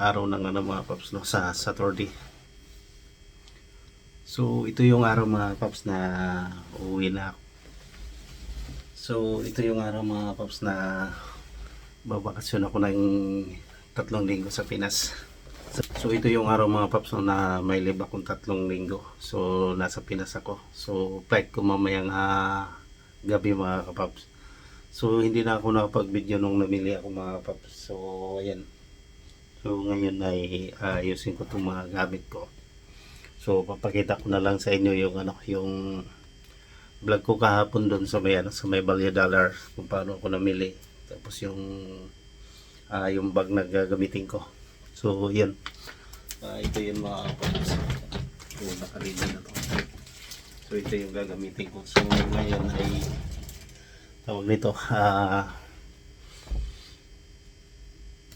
araw ng ano mga paps, no, sa Saturday. So ito yung araw mga paps na uuwi na ako. So ito yung araw mga paps na babakasyon ako ng 3 linggo sa Pinas. So ito yung araw mga paps, no, na may live akong 3 linggo. So nasa Pinas ako. So flight ko mamayang gabi mga kapaps. So hindi na ako nakapag-video nung namili ako mga kapaps. So ayan. So ngayon ay ayusin ko itong mga gamit ko. So papakita ko na lang sa inyo yung yung vlog ko kahapon doon sa may Value Dollar kung paano ako namili. Tapos yung bag na gagamitin ko. So yan. Ito yung mga kapaps. So naka-ready na to. So ito yung gagamitin ko. So ngayon ay tawag nito,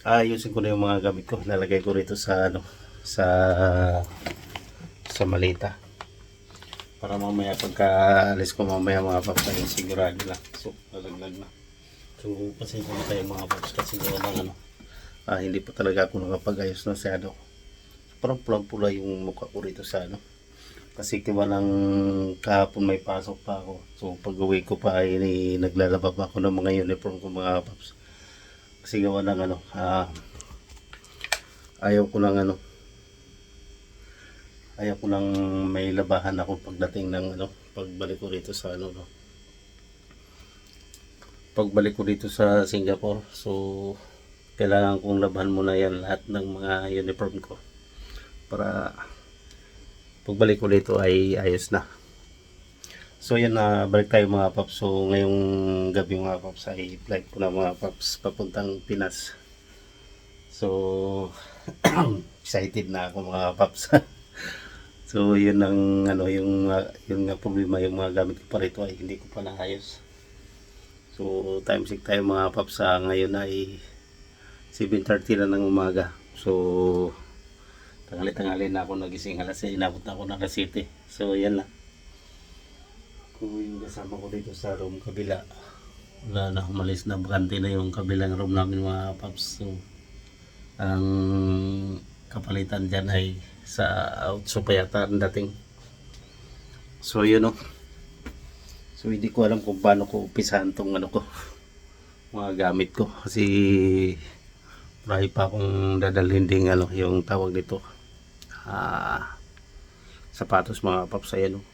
ayusin ko na yung mga gamit ko. Lalagay ko rito sa sa malita para mamaya pagka alis ko mamaya mga paps ay sigurado lang. So lalaglag na. So pasensya na tayo mga paps kasi walang hindi pa talaga ako nakapag-ayos na masyado. Parang pulang-pula yung mukha ko rito sa kasi kiba ng kahapon may pasok pa ako. So pag uwi ko pa ay naglalaba pa ako ng mga uniform ko mga paps. Kasi gawa ng ayaw ko ng may labahan ako pagdating ng pagbalik ko rito sa pagbalik ko dito sa Singapore. So kailangan kong labahan muna yan lahat ng mga uniform ko para pagbalik ko dito ay ayos na. So yan na balik tayo mga paps. So ngayong gabi mga paps ay flight ko na mga paps papuntang Pinas. So excited na ako mga paps. So yun ang yung nga problema, yung mga gamit ko pa rito ay hindi ko pa naayos. So time check tayo mga paps, ngayon ay 7:30 na ng umaga. So tanghali na ako nagising, inabot na ako ng alas 7. So yan na. Kung yung kasama ko dito sa room kabila, wala na, umalis na, bakante na yung kabilang room namin mga paps. So ang kapalitan dyan ay sa outso pa yata ang dating. So yun So hindi ko alam kung paano ko umpisahan tong mga gamit ko kasi marami pa akong dadalhin ding yung tawag dito sapatos mga paps. Ayan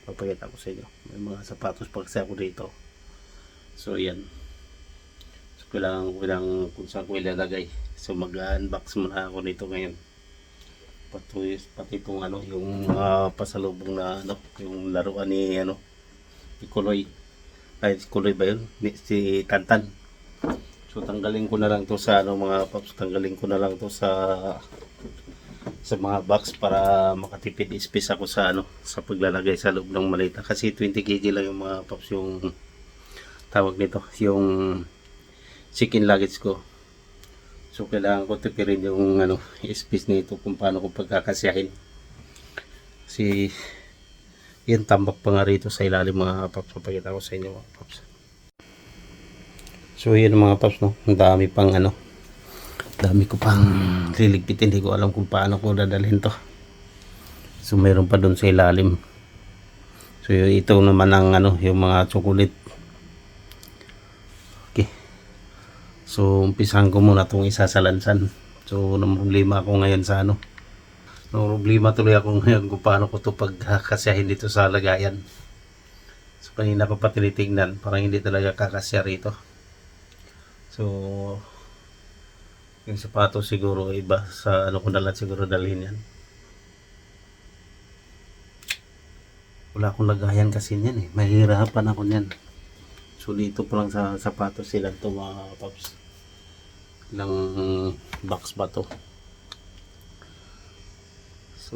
papakita ko sa inyo, may mga sapatos pa kasi ako dito. So yan, so kailangan kung saan ko ilalagay. So mag-unbox muna ako nito ngayon, pati itong yung pasalubong na yung laruan ni Kuloy. Ay Kuloy ba yun? Si Tantan. So tanggalin ko na lang to sa mga paps, tanggalin ko na lang to sa mga box para makatipid space ako sa sa paglalagay sa loob ng malita. Kasi 20 kg lang yung mga paps, yung tawag nito, yung chicken luggage ko. So kailangan ko tipirin yung space nito kung paano ko pagkakasyahin. Kasi yan, tambak pa nga rito sa ilalim mga paps. Papakita ko sa inyo mga paps. So yun mga paps, ang dami pang dami ko pang liligpit, hindi ko alam kung paano ko dadalhin to. So mayroon pa doon sa ilalim. So ito naman ang yung mga chocolate. Okay, so umpisahan ko muna itong isa sa lansan. So problema ako ngayon sa problema tuloy ako ngayon kung paano ko to pagkakasyahin dito sa lagayan. So kanina pa tinitingnan, parang hindi talaga kakasya rito. So yung sapatos siguro iba sa ko na lang siguro dalhin yan. Wala akong lagayan kasi niyan mahirapan ako niyan. So dito pa lang sa sapatos sila to mga paps. Ilang box ba to? So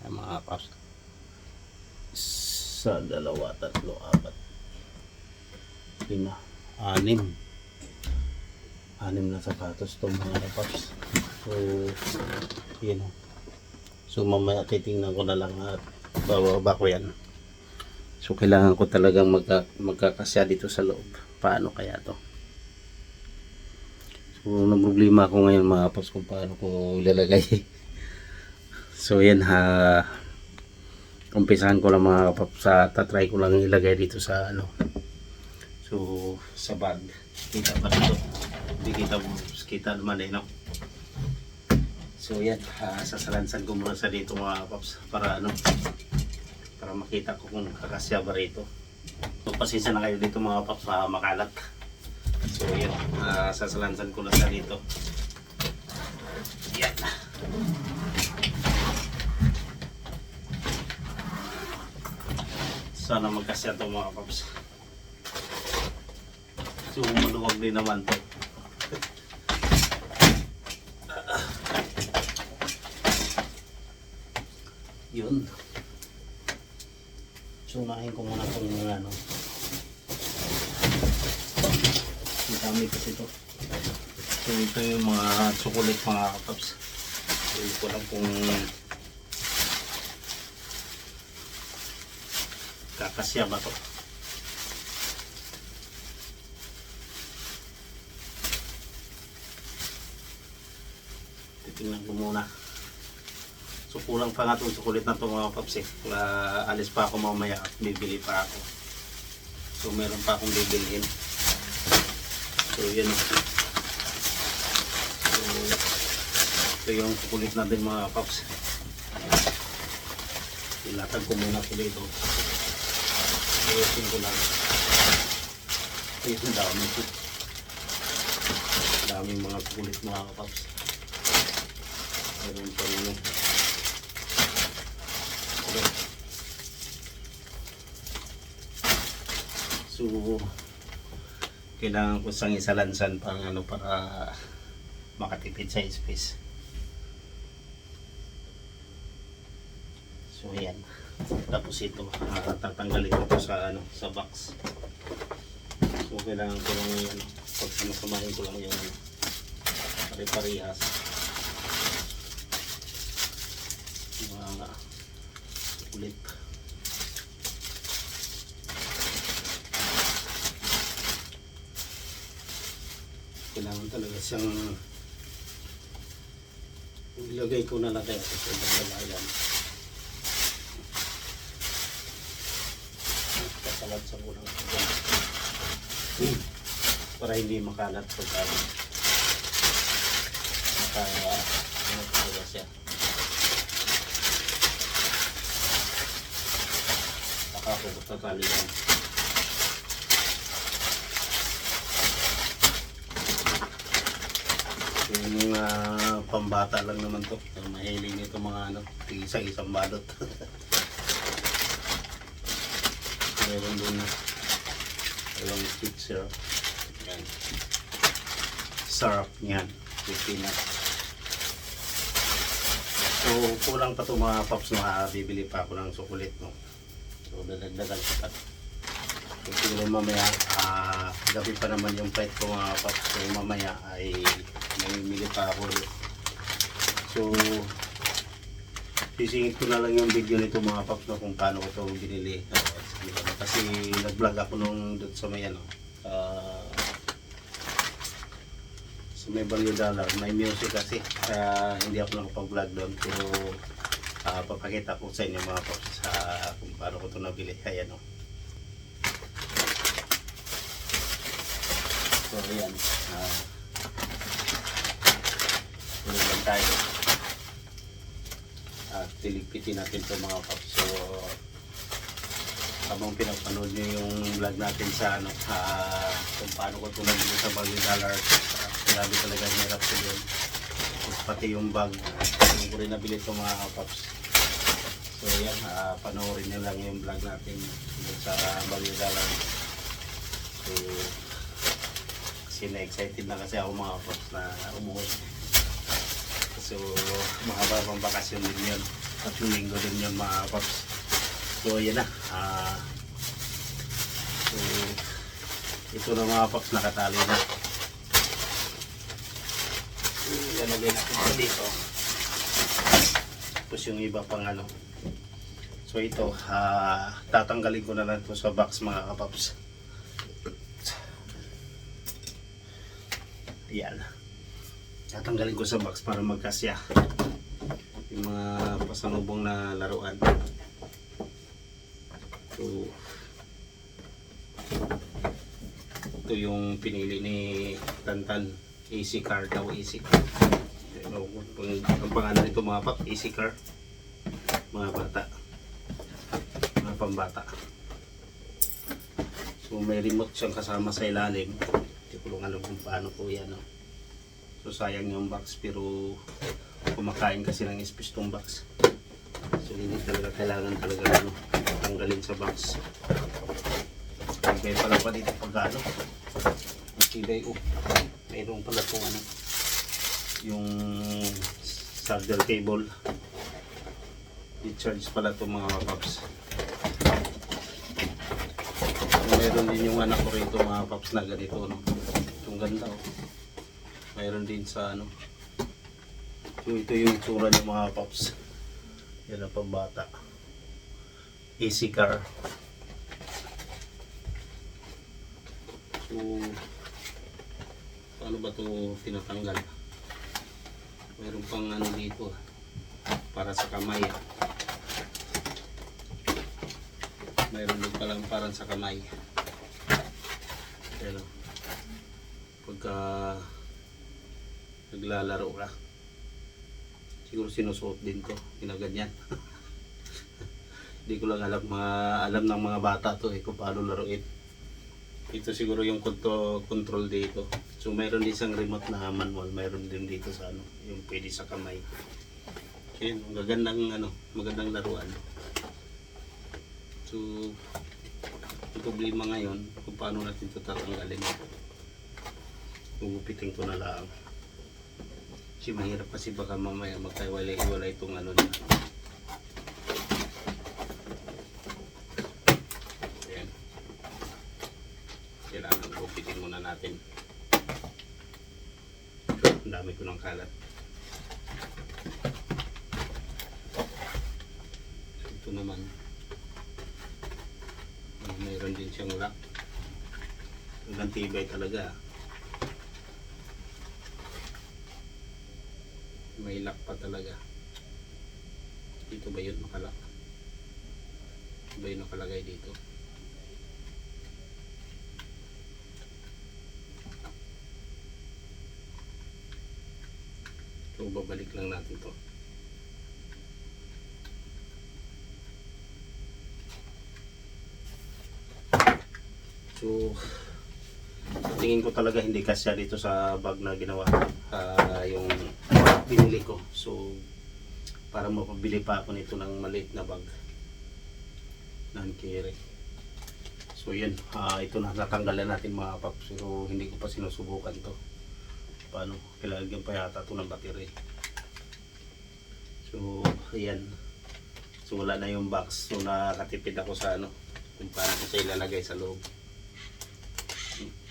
ay mga paps, 1, 2, 3, 4, 5, 6 na sapatos to mga paps. So yun so mamaya titingnan ko na lang at bababa ko yan. So kailangan ko talagang magkakasya dito sa loob. Paano kaya to? So So, problema ako ngayon mga kapaps kung paano ko ilalagay. So, yan umpisahan ko lang mga kapaps, tatry ko lang ilagay dito sa ano. So, sa bag. Kita ba dito? Hindi kita mo. Kita naman eh, no? So, yan. Sasalansan ko muna sa dito mga kapaps para ano, para makita ko kung kakasya ba rito. So, pasensya na kayo dito mga kapaps, makalat. So, yan. Sasalansan ko na sa dito. Yan. Sana magkasya ito mga kapaps. So, maluwag din naman to. Yun. So, unahin ko muna itong mga ano. Ang dami kasi ito. So, ito yung mga chocolate mga kapaps. So, hindi ko lang kung kakasya ba to. Titingnan ko muna. So kulang pa nga itong chocolate na ito mga kapaps eh. Alis pa ako mamaya at bibili pa ako. So meron pa akong bibilihin. So yun. So ito yung chocolate natin mga kapaps. Ilatag ko muna ito dito. Ayusin ko lang. Ayusin dami ito. Daming mga chocolate mga kapaps. Ayun pa rin. So kailangan ko sang isalansan pang ano para makatipid sa space. So ayan. Tapos ito tatanggalin ko ito sa ano sa box. So kailangan ko lang yung ano, pagsamasamahin ko lang yung ano, pare-parehas. Mga ulit. Kailangan talaga siyang ilagay ko na lang kaya sa lagayan. Kasalat sa bulang para hindi makalat pagka ano siya. Tatali lang. Yung mga pambata lang naman to. Mahiling nito mga ano, isang balot. Meron dun yung stick syrup. Yan. Syrup niyan. Peanut. So kulang pa to mga paps na bibili pa ako ng chocolate, no. So dadagdagan ko pa. So siguro mamaya gabi pa naman yung flight ko mga paps. So mamaya ay mamimili pa ako. So sisingit ko na lang yung video nito mga paps na kung paano ko ito binili. Kasi nag-vlog ako nung doon sa may ano, sa may Value Dollar, may music kasi hindi ako nakapag-vlog doon, pero papakita ko sa inyo mga paps sa kung paano ko ito nabili. Ayan o. So ayan, tuloy tayo at tiligpitin natin ito mga paps. So habang pinapanood nyo yung vlog natin sa ano, kung paano ko ito nabili sa Value Dollar, grabe talaga hirap ko yun. Pati yung bag yung ko rin nabili ito mga paps. So yan, panoorin nyo lang yung vlog natin sa Value Dollar. So kasi na-excited na kasi ako mga paps na umuwi. So mahaba pang bakasyon din yun, 3 linggo din yun mga paps. So yan na, so ito na mga paps, nakatali na. Ilalagay natin ito dito. Tapos yung iba pang ano. So ito, tatanggalin ko na lang ito sa box mga kapaps. Yan. tatanggalin ko sa box para magkasya yung mga pasalubong na laruan. So ito yung pinili ni Tantan, Easy Car daw, Easy Car. Ang pangalan nito mga pap, Easy Car, mga bata, mga pambata. So may remote siyang kasama sa ilalim. Hindi ko lang alam kung paano po yan, no? So sayang yung box, pero kumakain kasi ng space tong box. So hindi talaga kailangan talaga ano, tanggalin sa box. Kaya pala pa dito pag ano, matibay. Mayroon pala itong ano, yung charger cable. I-charge pala itong mga paps. Mayroon din yung anak ko rito mga paps na ganito, no? Itong ganda, oh. Mayroon din sa ano. So ito yung itsura ng mga paps. Yan ang pambata. Easy Car. So paano ba ito tinatanggal? Mayroon pang ano dito para sa kamay. Mayroon din palang parang sa kamay. Pero pagka naglalaro ka, siguro sinusuot din to, ginaganyan. Hindi ko lang alam ng mga bata to kung paano laruin. Ito siguro yung control dito. So mayroon din isang remote na manual, mayroon din dito sa ano, yung pwede sa kamay. So yun, magandang laruan. So yung problema ngayon kung paano natin ito tatanggalin. Gugupitin ko na lang. Kasi mahirap kasi baka mamaya magkaiwalay-iwalay itong ano niya. Ayan. Kailangan gupitin muna natin. Ang dami ko ng kalat. So, ito naman. Mayroon din siyang lock. Hanggang tibay talaga. May lock pa talaga. Dito ba yun nakalock? Ba yun nakalagay dito? So babalik lang natin to. So tingin ko talaga hindi kasya dito sa bag na ginawa yung binili ko. So para mapabili pa ako nito ng maliit na bag non-carry. So yan, ito na natanggalan natin mga paps, pero hindi ko pa sinusubukan to. Paano? Kailangan pa yata ito ng battery. So ayan. So wala na yung box. So nakatipid ako sa ano, kung paano ko siya ilalagay sa loob.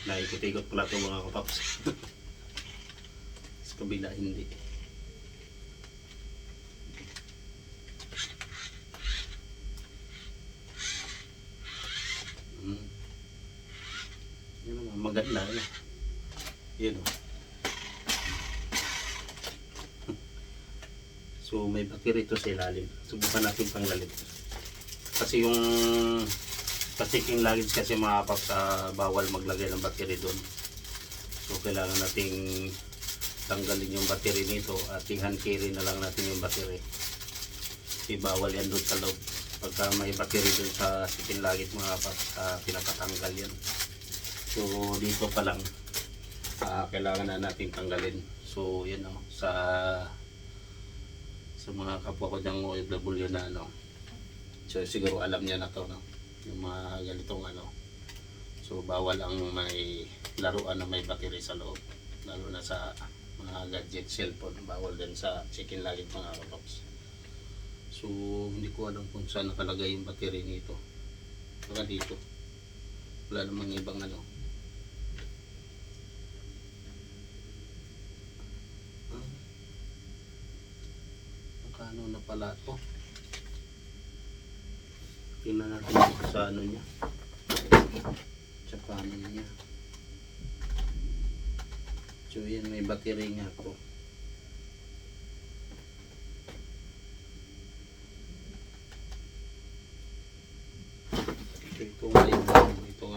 Naikot-ikot pala ito mga kapaps. Sa kabila hindi. Yun naman, maganda na. Yun o. So may battery ito sa ilalim. Subukan natin panglalim. Kasi yung pa-checking luggage kasi mga paps, bawal maglagay ng battery doon. So kailangan nating tanggalin yung battery nito at i-hand carry na lang natin yung battery. Kasi bawal yan doon sa loob. Pagka may battery doon sa checking luggage mga paps, pinapatanggal yan. So dito pa lang kailangan na natin tanggalin. So yan o, sa mga kapwa ko dyang OFW na ano. So siguro alam niya na to, no? Yung mga ganitong ano. So bawal ang may laruan na may battery sa loob, lalo na sa mga gadget, cellphone. Bawal din sa chicken luggage mga kapaps. So hindi ko alam kung saan nakalagay yung battery nito. Baka dito, wala namang ibang ano. Nakano na pala to. Tingnan natin sa ano niya. Sa panel niya. So yan, may battery nga po.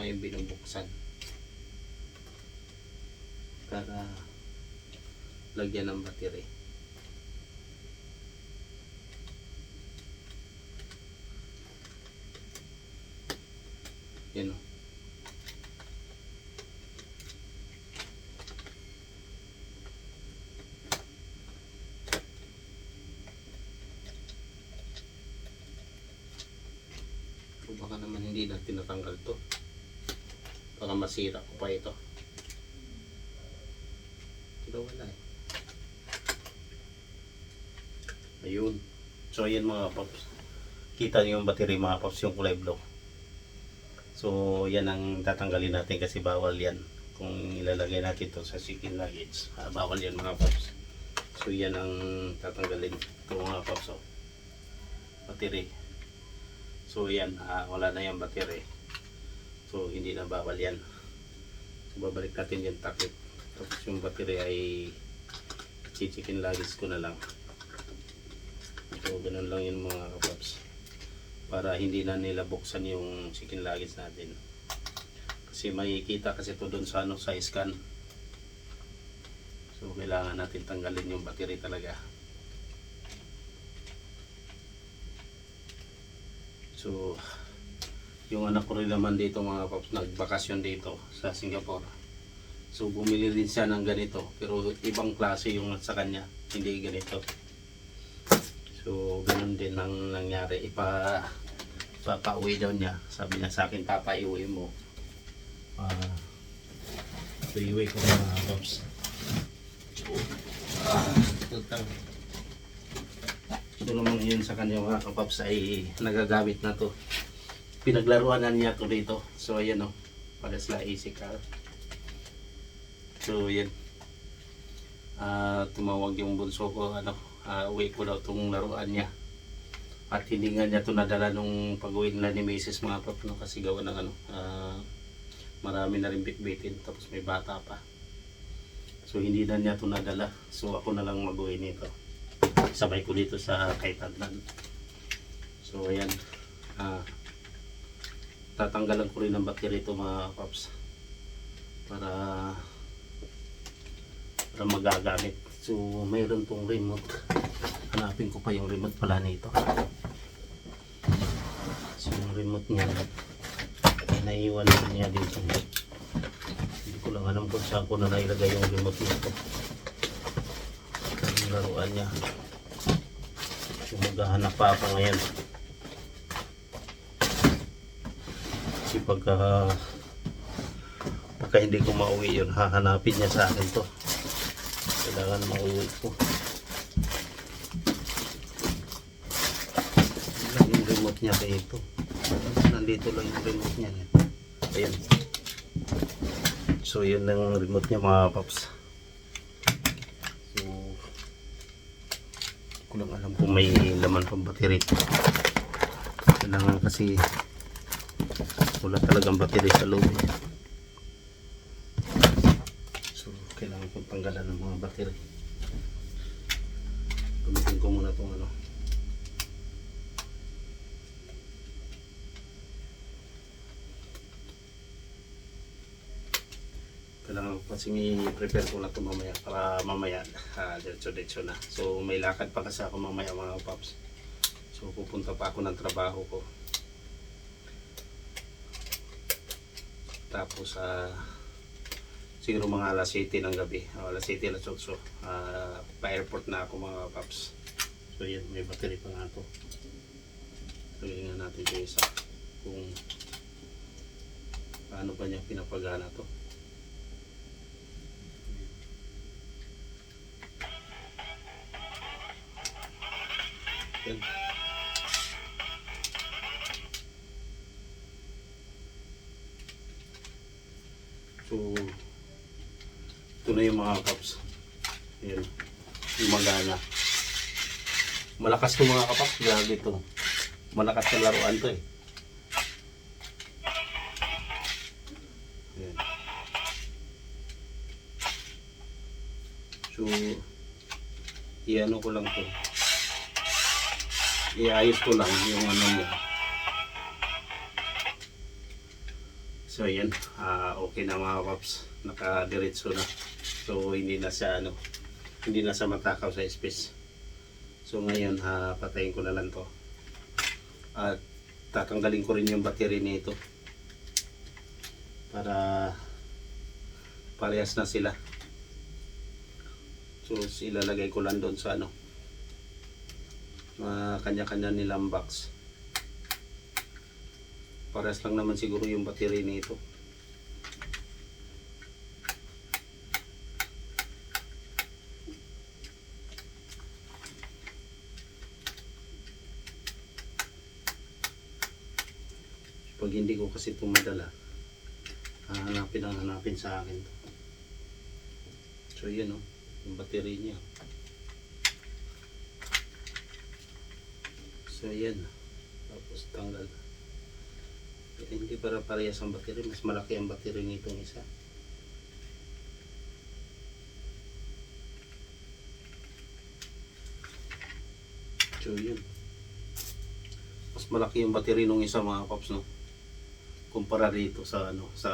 ngayon binubuksan para lagyan ng battery. Yan o. Baka naman hindi na tinatanggal to. Baka masira ko pa ito. Pero wala eh. Ayun. So ayan mga paps. Kita niyo yung battery mga paps, yung kulay blue. So yan ang tatanggalin natin kasi bawal yan. Kung ilalagay natin ito sa chicken nuggets, bawal yan mga paps. So yan ang tatanggalin ito mga paps. Oh. Battery. So yan, wala na yung battery. So hindi na bawal yan. So, babalik natin yung takip. Tapos yung battery ay chicken nuggets ko na lang. So ganun lang yun mga kapaps. Para hindi na nila buksan yung chicken nuggets natin. Kasi makikita kasi ito doon sa, sa scan. So kailangan natin tanggalin yung battery talaga. So yung anak ko rin naman dito mga paps, nagbakasyon dito sa Singapore. So bumili din siya ng ganito, pero ibang klase yung sa kanya, hindi ganito. So ganun din ang nangyari. Ipapauwi daw niya. Sabi niya sa akin, papa, iuwi mo. So iuwi ko mga paps. Ito naman yun sa kanya mga kapaps ay nagagamit na to. Pinaglaruanan niya to dito. So ayan o, para sila easy car. So yan, tumawag yung bunso ko, uwi ko daw itong laruan niya. At hindi nga niya ito nadala nung pag-uwi nila ni Mrs. mga paps, no, kasi gawa ng marami na rin bitbitin, tapos may bata pa. So hindi na niya ito nadala. So ako na lang mag-uwi nito. Sabay ko dito sa Kaitagnan. So ayan, tatanggalan ko rin ng battery ito mga paps para magagamit. So mayroon tong remote. Hanapin ko pa yung remote pala nito. So yung remote niya naiwan niya dito. Hindi ko lang alam kung saan ko na nailagay yung remote nito. Yung laruan niya. So maghahanap pa ako ngayon. Kasi pagka hindi ko mauwi yun, hahanapin niya sa akin to. Kailangan mauwi ko. Yung remote niya dito. Nandito lang yung remote niya. Ayan. So yun ang remote niya mga paps. So ko lang alam kung may laman pang battery. Kailangan kasi wala talagang battery sa loob. So kailangan kong tanggalan ng mga battery. Gamitin ko muna itong kailangan ko kasi i-prepare ko na ito mamaya para mamaya diretso na. So may lakad pa kasi ako mamaya mga paps. So pupunta pa ako ng trabaho ko. Tapos siguro mga alas 7 ng gabi, alas 7 alas 8 pa-airport na ako mga paps. So yan, may battery pa nga ito. Lagyan nga natin ito isa kung paano pa niya pinapagana to. Yan. So ito na yung mga paps. Ayan, gumagana. Malakas to mga kapaps, grabe ito. Malakas na laruan to eh. Ayan. So i-ano ko lang to, iayos ko lang yung ano niya. So yan, okay na mga paps, nakadiretso na. So hindi na siya hindi na siya matakaw sa space. So ngayon, patayin ko na lang to. At tatanggalin ko rin yung battery nito para parehas na sila. So ilalagay ko lang doon sa kanya-kanya nilang box. Parehas lang naman siguro yung battery nito. Pag hindi ko kasi pumadala, hanapin sa akin to. So yun yung battery niya. So yan, tapos tanggal. Hindi para parehas ang battery, mas malaki ang battery nitong isa. So yun, mas malaki yung battery nung isa mga paps, no, kumpara dito sa sa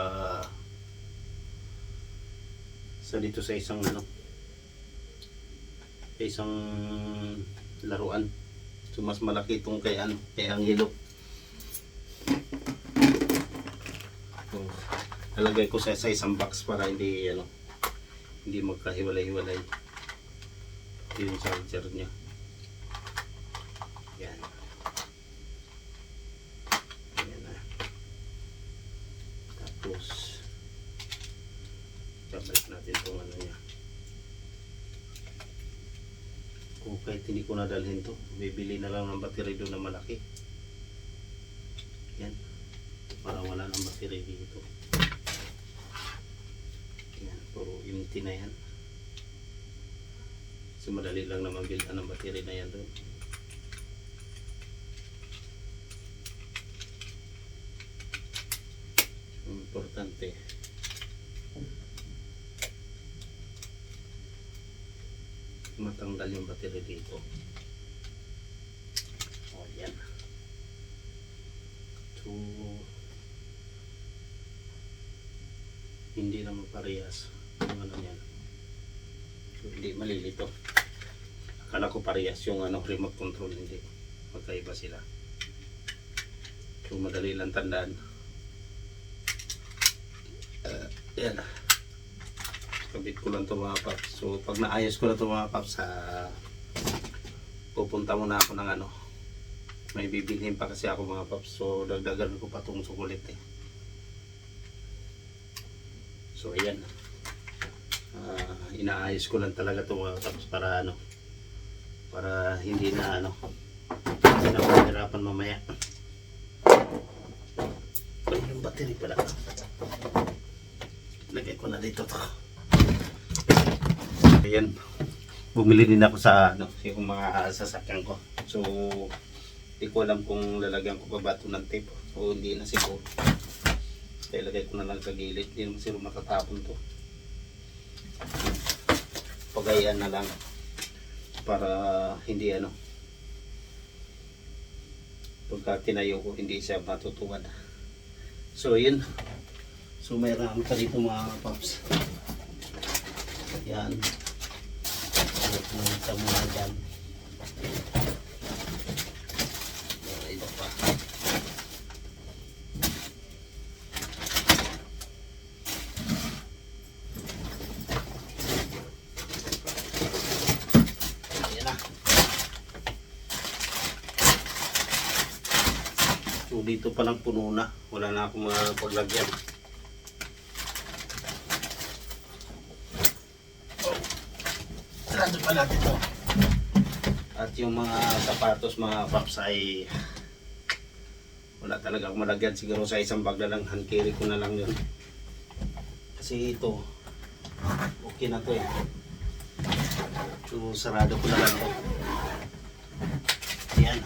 dito sa isang isang laruan. So mas malaki itong kay Angelo. So, nalagay ko sa isang box para hindi hindi magkahiwalay-hiwalay yung charger niya. Yan. Yan na. Tapos babalik natin itong niya. Kung kahit hindi ko nadalhin to, bibili na lang ng battery doon na malaki. Yan, para wala ng battery dito. Yan, puro empty na yan. So madali lang naman bilhan ng battery na yan doon. Importante, matanggal yung battery dito. O yan. So hindi naman parehas yung yan. So hindi malilito. Akala ko parehas yung remote control, hindi. Magkaiba sila. So madali lang tandaan. Yan. Kabit ko lang ito mga paps. So pag naayos ko na ito mga paps, pupunta muna ako ng may bibilhin pa kasi ako mga paps. So dagdagan ko pa itong sukulit So ayan, inaayos ko lang talaga ito mga paps para para hindi na hindi na mahirapan mamaya. Yung battery pala, lagay ko na dito to. Ayan, bumili din ako sa yung mga sasakyan ko. So hindi ko alam kung lalagyan ko pa ba ito ng tape o hindi na siguro. Kaya ilagay ko na lang sa gilid, hindi naman siguro matatapon to. Pagayaan na lang para hindi pagka tinayo ko hindi siya matutuwad. So yun, so may RAM pa dito mga paps. Yan, sa muna dyan. Iba pa. Ayan na. So dito palang puno na, wala na akong mga paglagyan. Sarado pa natin ito. At yung mga sapatos mga paps ay wala talaga akong malagyan. Siguro sa isang bag na lang, hand carry ko na lang yun. Kasi ito okay na to So sarado ko na lang ito. Yan.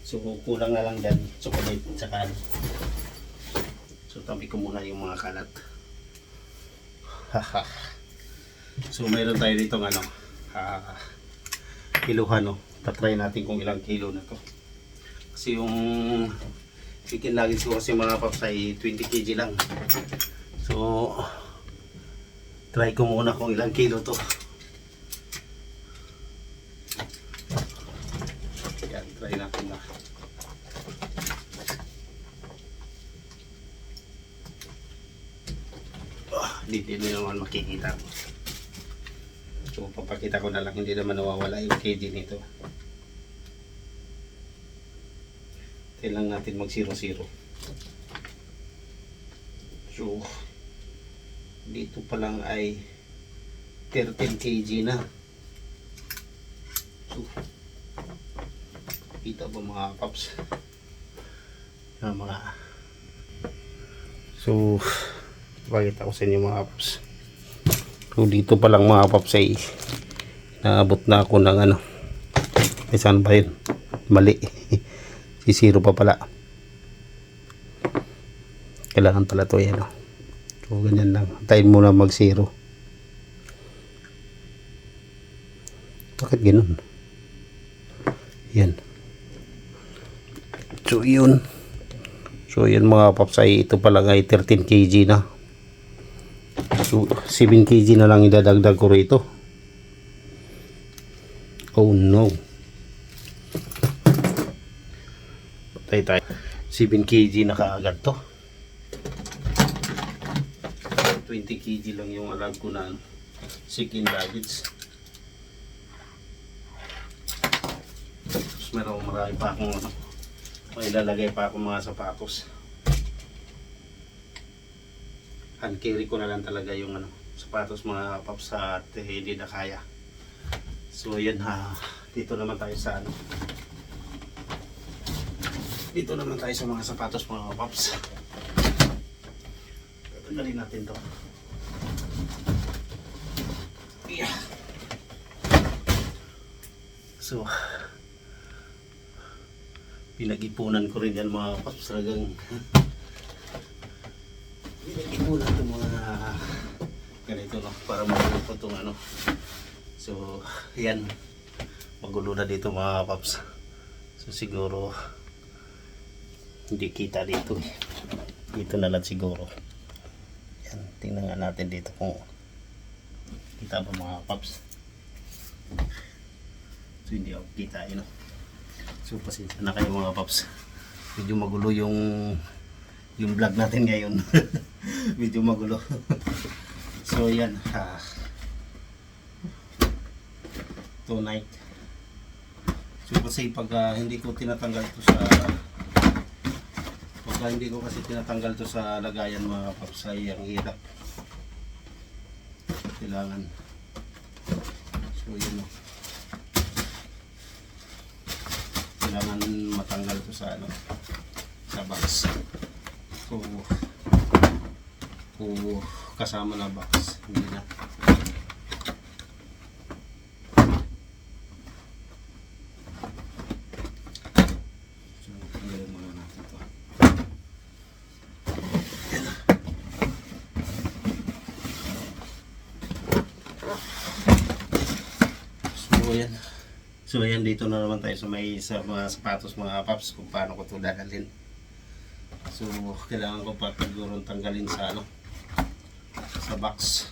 So kulang na lang dyan chocolate tsaka so tabi ko muna yung mga kalat. So mayroon tayo dito kiluhan tatry natin kung ilang kilo na to. Kasi yung chicken nuggets ko kasi mga paps ay 20 kg lang. So try ko muna kung ilang kilo to. Yan, try natin na. Dito na naman makikita. So papakita ko na lang, hindi naman nawawala yung kg nito. Kailangan natin mag 0-0. So dito pa lang ay 13 kg na. So kita ba mga paps? Mga so pakita ko sa inyo mga paps. So dito pa lang mga paps ay naabot na ako ng ano. Ay saan ba yun? Mali. Si 0 pa pala. Kailangan pala to yan. So ganyan lang. Antayin muna mag 0. Bakit ganun? Yan. So yun. So yun mga paps ay ito pala ay 13 kg na. So 7 kg na lang idadagdag ko rito. Oh no. Patay tayo. 7 kg na kaagad to. 20 kg lang yung alag ko na chicken nuggets. Tapos marami pa akong may ilalagay pa akong mga sapatos. Hand carry ko na lang talaga yung sapatos mga paps at hindi na kaya. So yan ha. Dito naman tayo sa dito naman tayo sa mga sapatos mga paps. Tatanggalin natin to. Yeah. So pinag-ipunan ko rin yan mga paps. Talagang pinag-ipunan ko mga ganito para magulo itong So yan, magulo na dito mga paps. So siguro hindi kita dito. Dito na lang siguro. Yan, tingnan nga natin dito kung kita ba mga paps. So hindi ako kita So pasensya na kayo mga paps. Medyo magulo yung vlog natin ngayon. Medyo magulo. So yan. Tonight. So kasi pag hindi ko tinatanggal to sa hindi ko kasi tinatanggal to sa lagayan mga paps ay ang hirap. Kailangan. So yun kailangan matanggal to sa sa box. So kasama na box, hindi na. So tanggalin muna natin to. So ayan, dito na naman tayo sa mga sapatos mga paps kung paano ko ito dadalhin. So kailangan ko pa siguro tanggalin sa sa box.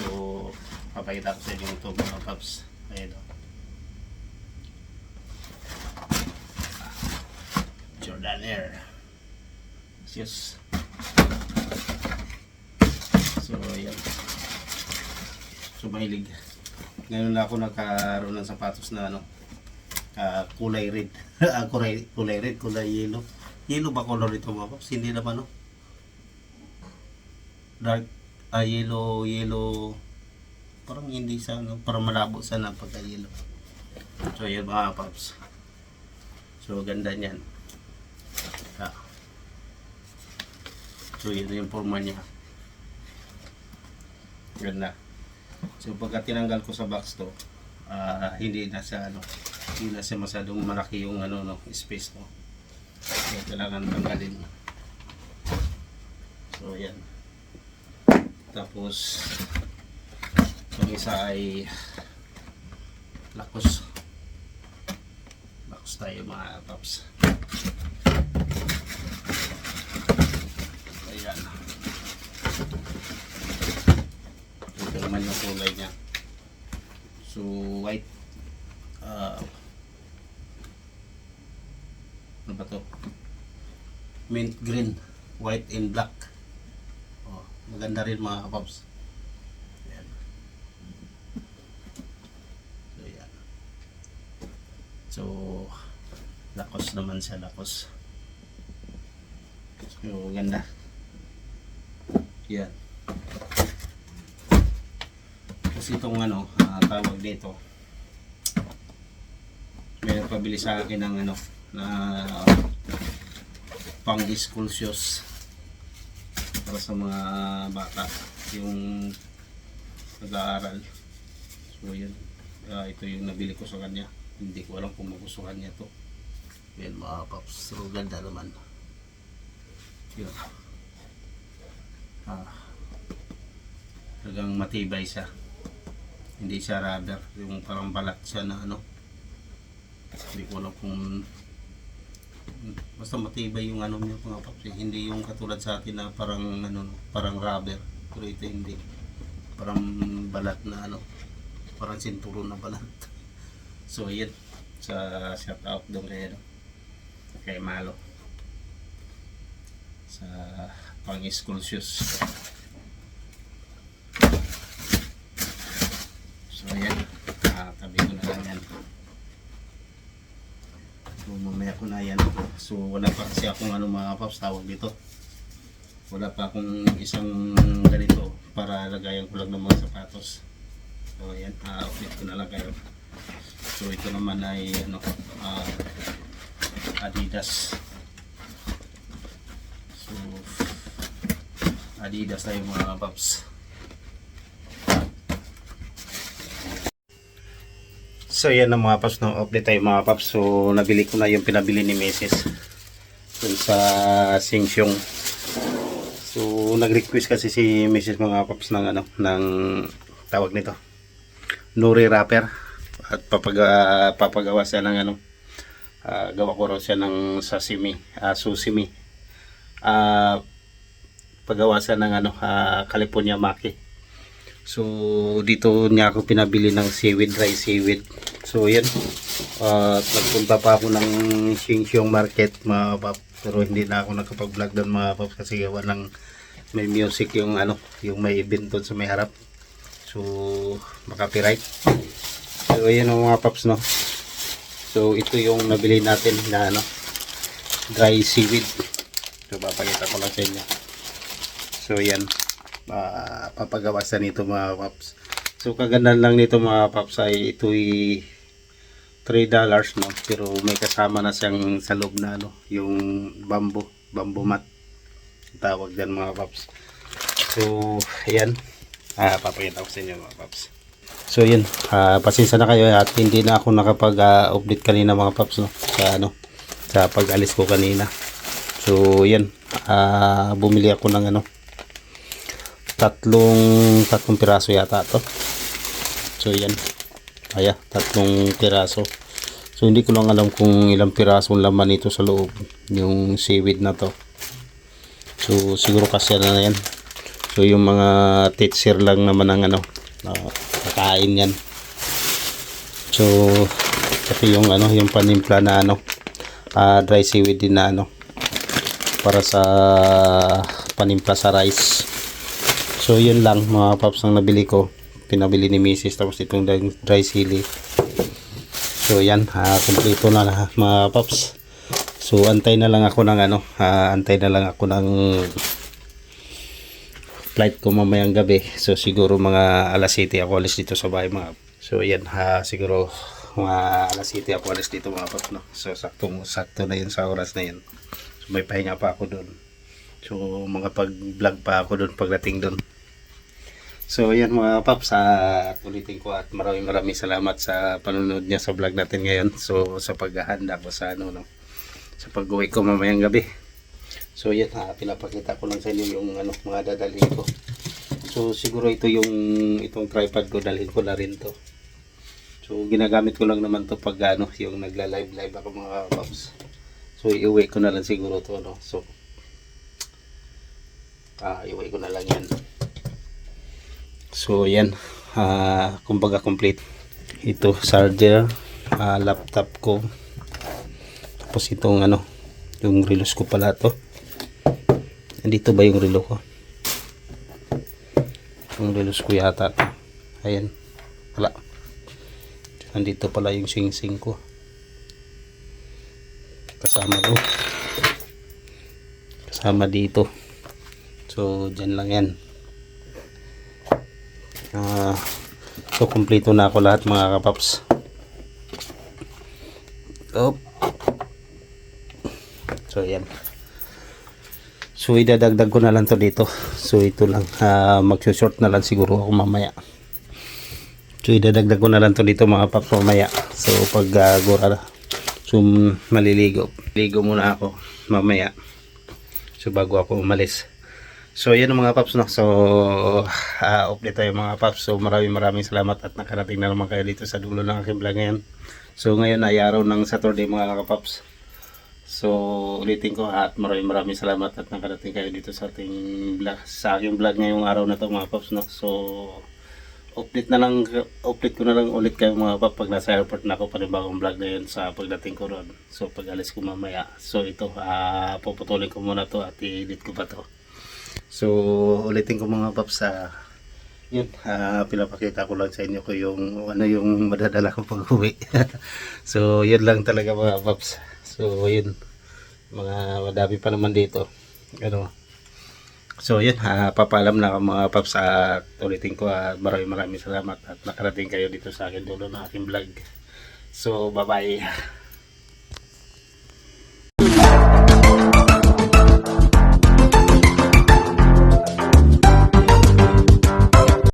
So papakita ko sa inyo ito mga paps. Ayan Jordan Air. Yes. So ayan. So mahilig. Ngayon na ako nagkaroon ng sapatos na kulay red. kulay red, kulay yellow. Yellow ba color ito mga paps? Hindi naman dark yellow. Parang hindi sa parang malabo sana pagka yellow. So yan mga paps. So ganda niyan. So yun yung forma niya. Ganda. So pagka tinanggal ko sa box to, hindi na siya hindi na siya masyadong malaki yung space to. So kailangan tanggalin. So yan. Tapos yung isa ay lakos. Box Lakos tayo mga paps. Ayan. Ito naman yung kulay niya. So white. Ano ba to? Mint green, white and black. Oh, maganda rin mga kapaps. Ayan. So yan. So lakos naman siya, lakos. So ganda. Yan. Kasi itong ano, tawag dito. May pabili sa akin ng ano na pang school shoes para sa mga bata yung nag-aaral. So yun, ito yung nabili ko sa kanya. Hindi ko alam kung magustuhan niya to. Yan mga paps, so ganda naman yun. Talagang matibay siya, hindi siya rubber, yung parang balat siya na ano. Hindi ko alam kung basta matibay yung ano niya mga paps, hindi yung katulad sa atin na parang ano, parang rubber, pero ito hindi, parang balat na ano, parang sinturon na balat. So yun, sa shout out doon kay Malo sa pang school shoes. So yan, tabi ko na lang yan. So mamaya ko na yan. So wala pa kasi akong ano mga paps, tawag dito. Wala pa akong isang ganito para lagayan ko lang ng mga sapatos. So yan, outfit ko na lang kayo. So ito naman ay ano, Adidas. So Adidas tayo mga paps. So yan ang mga paps, no? Update tayo mga paps. So nabili ko na yung pinabili ni Mrs. dun sa Sheng-Siong. So nag-request kasi si Mrs. mga paps ng ano, ng tawag nito, nori wrapper, at papagawa siya ng ano, gawa ko raw siya ng sashimi, sushimi, pagawa siya ng ano, California maki. So dito niya ako pinabili ng seaweed, dry seaweed. So yan, nagpunta pa ako ng Sheng-Siong market mga paps, pero hindi na ako nakapag-vlog doon mga paps kasi gawa ng may music yung ano, yung may event doon sa may harap. So makapiright. So ayan ang mga paps, no. So ito yung nabili natin na ano, dry seaweed. So papakita ko lang sa inyo. So yan, papagawa sa nito mga paps. So kaganda lang nito mga paps ay ito'y $3, no, pero may kasama na siyang sa loob na ano, yung bamboo mat tawag din mga paps. So ayan, papakita ko sa inyo mga paps. So yun, pasensya na kayo at hindi na ako nakapag-update kanina mga paps, no, sa ano, sa pag-alis ko kanina. So yan, bumili ako ng ano, tatlong piraso yata to. So yan, tatlong piraso. So hindi ko lang alam kung ilang pirasong laman ito sa loob, yung seaweed na to. So siguro kasi na yan. So yung mga teacher lang naman ang ano, kakain yan. So pati yung ano, yung panimpla na ano, dry seaweed din na ano, para sa panimpla sa rice. So yun lang mga paps ang nabili ko, pinabili ni Mrs. Tapos itong dry sili. So yan, kompleto na lahat mga paps. So antay na lang ako ng ano, flight ko mamayang gabi. So siguro mga alas 7 ako alis dito sa bahay mga. So yan, siguro mga alas 7 ako alis dito mga paps, no. So sakto na yun sa oras na yun. So may pahinga pa ako doon. So mga pag-vlog pa ako doon pagdating doon. So yan mga paps, ulitin ko at maraming salamat sa panonood niya sa vlog natin ngayon. So sa paghahanda ko sa ano, no, sa pag-uwi ko mamayang gabi. So yan, pinapakita ko lang sa inyo yung ano, mga dadalhin ko. So siguro itong tripod ko, dalhin ko na rin to. So ginagamit ko lang naman to pag ano, yung nagla-live ako mga paps. So iuwi ko na lang siguro to ano. So iuwi ko na lang yan. So yan, kumbaga complete. Ito charger, laptop ko. Tapos itong ano, yung relos ko pala to. Nandito ba yung relo ko? Yung relos ko yata to. Ayan. Wala. Nandito pala yung sing-sing ko. Kasama to. Kasama dito. So, dyan lang yan. So, kumpleto na ako lahat mga kapaps. So, yan. So, idadagdag ko na lang to dito. So, ito lang. Magsushort na lang siguro ako mamaya. So, idadagdag ko na lang to dito mga paps mamaya. So, pag gura so, maliligo. Ligo muna ako mamaya. So, bago ako umalis. So, yan mga paps, no? So, update tayo mga paps. So, maraming salamat at nakarating na naman kayo dito sa dulo ng aking vlog ngayon. So, ngayon ay araw ng Saturday mga kapaps. So, ulitin ko at maraming salamat at nakarating kayo dito sa ating vlog, sa aking vlog ngayong araw na to mga paps, no? So, update ko na lang ulit kayo mga paps pag nasa airport na ako, panibagong vlog na yun sa pagdating ko ron. So, pag alis ko mamaya. So, ito, puputulin ko muna to at i-edit ko pa to. So, ulitin ko mga paps, yun, pinapakita ko lang sa inyo ko yung ano yung madadala ko pag uwi. So, yun lang talaga mga paps. So, yun, mga madami pa naman dito. Ano. So, yun, papaalam na ako mga paps, at ulitin ko, maraming salamat at nakarating kayo dito sa akin dulo ng aking vlog. So, bye-bye.